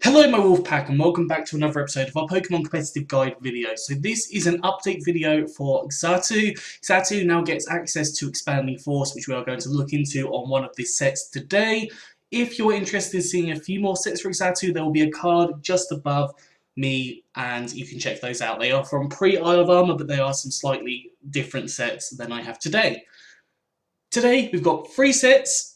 Hello my Wolfpack and welcome back to another episode of our Pokemon Competitive Guide video. So this is an update video for Xatu. Xatu now gets access to Expanding Force, which we are going to look into on one of these sets today. If you're interested in seeing a few more sets for Xatu, there will be a card just above me and you can check those out. They are from pre-Isle of Armor, but they are some slightly different sets than I have today. Today we've got 3 sets.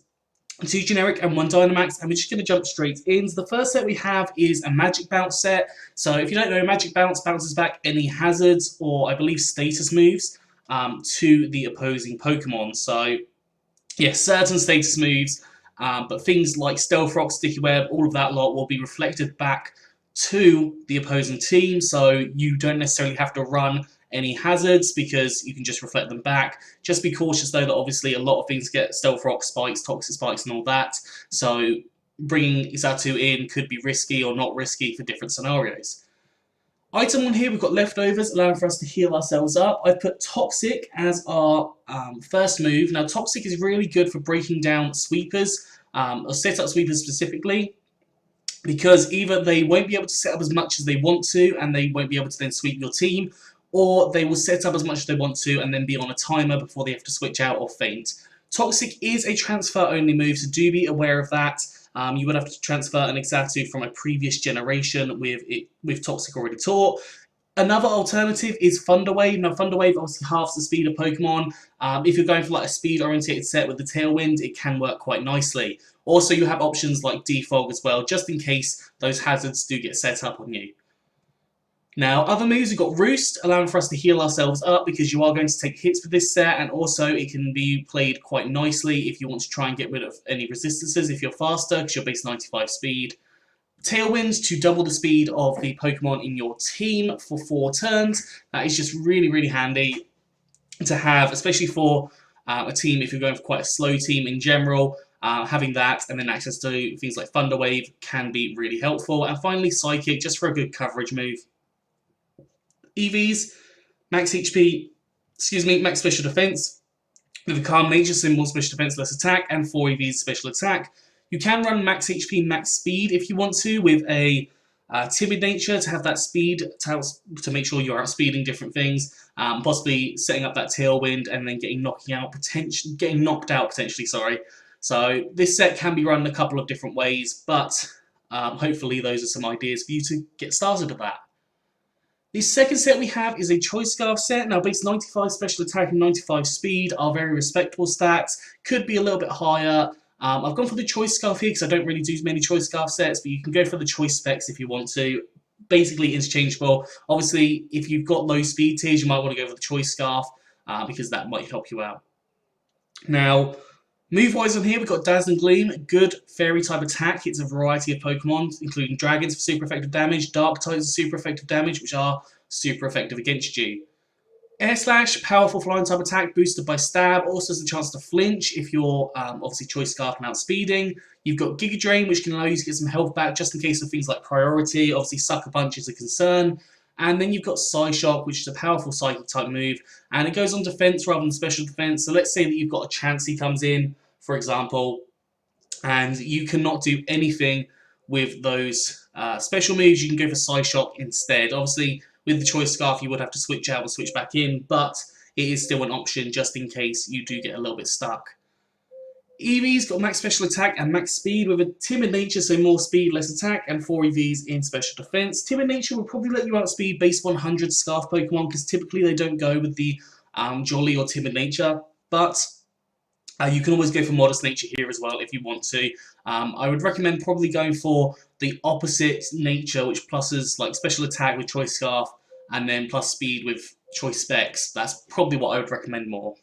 2 generic and 1 dynamax, and we're just going to jump straight in. So the first set we have is a Magic Bounce set. So if you don't know, Magic Bounce bounces back any hazards or I believe status moves to the opposing Pokemon. So yes, certain status moves, but things like Stealth Rock, Sticky Web, all of that lot will be reflected back to the opposing team. So you don't necessarily have to run any hazards because you can just reflect them back. Just be cautious though that obviously a lot of things get Stealth Rock spikes, Toxic spikes and all that. So bringing Xatu in could be risky or not risky for different scenarios. Item on here, we've got leftovers allowing for us to heal ourselves up. I've put Toxic as our first move. Now Toxic is really good for breaking down sweepers, or set up sweepers specifically, because either they won't be able to set up as much as they want to and they won't be able to then sweep your team, or they will set up as much as they want to and then be on a timer before they have to switch out or faint. Toxic is a transfer-only move, so do be aware of that. You would have to transfer an Xatu from a previous generation with Toxic already taught. Another alternative is Thunder Wave. Now, Thunder Wave obviously halves the speed of Pokemon. If you're going for like a speed-oriented set with the Tailwind, it can work quite nicely. Also, you have options like Defog as well, just in case those hazards do get set up on you. Now, other moves, we've got Roost, allowing for us to heal ourselves up because you are going to take hits with this set, and also it can be played quite nicely if you want to try and get rid of any resistances if you're faster, because you're base 95 speed. Tailwind to double the speed of the Pokemon in your team for 4 turns. That is just really, really handy to have, especially for a team if you're going for quite a slow team in general. Having that and then access to things like Thunder Wave can be really helpful. And finally, Psychic, just for a good coverage move. EVs, max HP, max special defense, with a calm nature symbol, special defense, less attack, and 4 EVs, special attack. You can run max HP, max speed if you want to, with a timid nature to have that speed to make sure you're outspeeding different things, possibly setting up that tailwind and then getting knocked out potentially. Sorry. So this set can be run a couple of different ways, but hopefully those are some ideas for you to get started with that. The second set we have is a Choice Scarf set. Now, base 95 special attack and 95 speed are very respectable stats. Could be a little bit higher. I've gone for the Choice Scarf here because I don't really do many Choice Scarf sets, but you can go for the Choice Specs if you want to. Basically interchangeable. Obviously, if you've got low speed tiers, you might want to go for the Choice Scarf because that might help you out. Now, move-wise on here, we've got Dazzling Gleam, good fairy-type attack. Hits a variety of Pokemon, including dragons for super effective damage, dark types for super effective damage, which are super effective against you. Air Slash, powerful flying-type attack, boosted by Stab, also has a chance to flinch if you're obviously Choice Scarf and outspeeding. You've got Giga Drain, which can allow you to get some health back just in case of things like priority. Obviously, Sucker Punch is a concern. And then you've got Psyshock, which is a powerful Psychic-type move, and it goes on defense rather than special defense. So let's say that you've got a Chansey comes in, for example, and you cannot do anything with those special moves. You can go for Psyshock instead. Obviously, with the Choice Scarf, you would have to switch out and switch back in, but it is still an option just in case you do get a little bit stuck. Eevee's got max special attack and max speed with a timid nature, so more speed, less attack, and 4 EVs in special defense. Timid nature will probably let you outspeed base 100 Scarf Pokemon because typically they don't go with the Jolly or timid nature, but you can always go for modest nature here as well if you want to. I would recommend probably going for the opposite nature, which pluses like special attack with Choice Scarf and then plus speed with Choice Specs. That's probably what I would recommend more.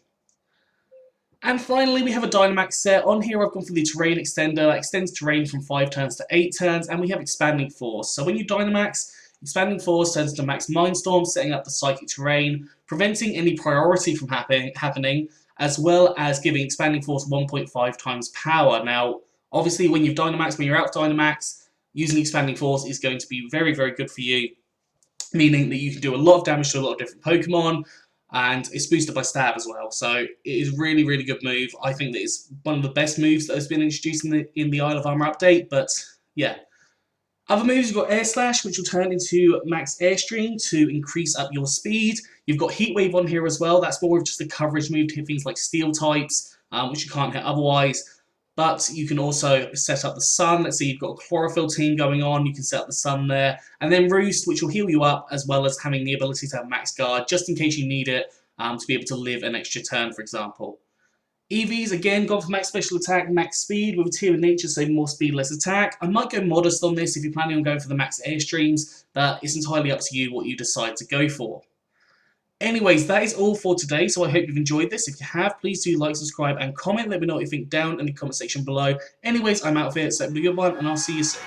And finally, we have a Dynamax set. On here, I've gone for the Terrain Extender. That extends terrain from 5 turns to 8 turns, and we have Expanding Force. So when you Dynamax, Expanding Force turns to max Mindstorm, setting up the Psychic Terrain, preventing any priority from happening, as well as giving Expanding Force 1.5 times power. Now, obviously, when you've Dynamax, when you're out of Dynamax, using Expanding Force is going to be very, very good for you, meaning that you can do a lot of damage to a lot of different Pokemon, and it's boosted by Stab as well. So it is really, really good move. I think that it's one of the best moves that has been introduced in the Isle of Armor update, but yeah. Other moves, you've got Air Slash, which will turn into Max Airstream to increase up your speed. You've got Heat Wave on here as well. That's more of just a coverage move to hit things like Steel types, which you can't hit otherwise. But you can also set up the Sun. Let's say you've got a Chlorophyll team going on. You can set up the Sun there. And then Roost, which will heal you up, as well as having the ability to have Max Guard, just in case you need it to be able to live an extra turn, for example. EVs, again, gone for max special attack, max speed, with a tier of nature, so more speed, less attack. I might go modest on this if you're planning on going for the max airstreams, but it's entirely up to you what you decide to go for. Anyways, that is all for today, so I hope you've enjoyed this. If you have, please do like, subscribe, and comment. Let me know what you think down in the comment section below. Anyways, I'm out of here, so have a good one, and I'll see you soon.